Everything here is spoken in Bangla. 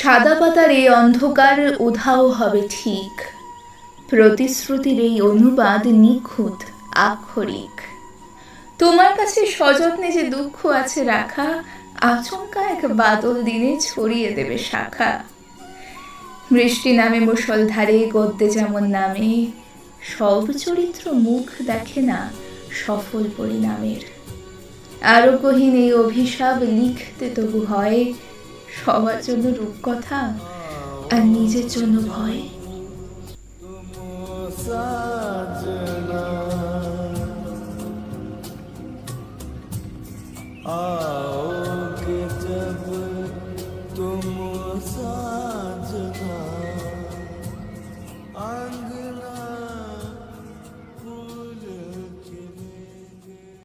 সাদা পাতার এই অন্ধকার উধাও হবে ঠিক, প্রতিশ্রুতির এই অনুবাদ নিখুঁত আক্ষরিক। তোমার কাছে সযত্নে যে দুঃখ আছে রাখা, আচমকা এক বাদল দিনে ছড়িয়ে দেবে শাখা। বৃষ্টি নামে মুষলধারে, গদ্যে যেমন নামে, সব চরিত্র মুখ দেখে না সফল পরিণামের। আরোগ্যহীন এই অভিশাপ লিখতে তবু হয়, সবার জন্য রূপকথা আর নিজের জন্য ভয়। साजना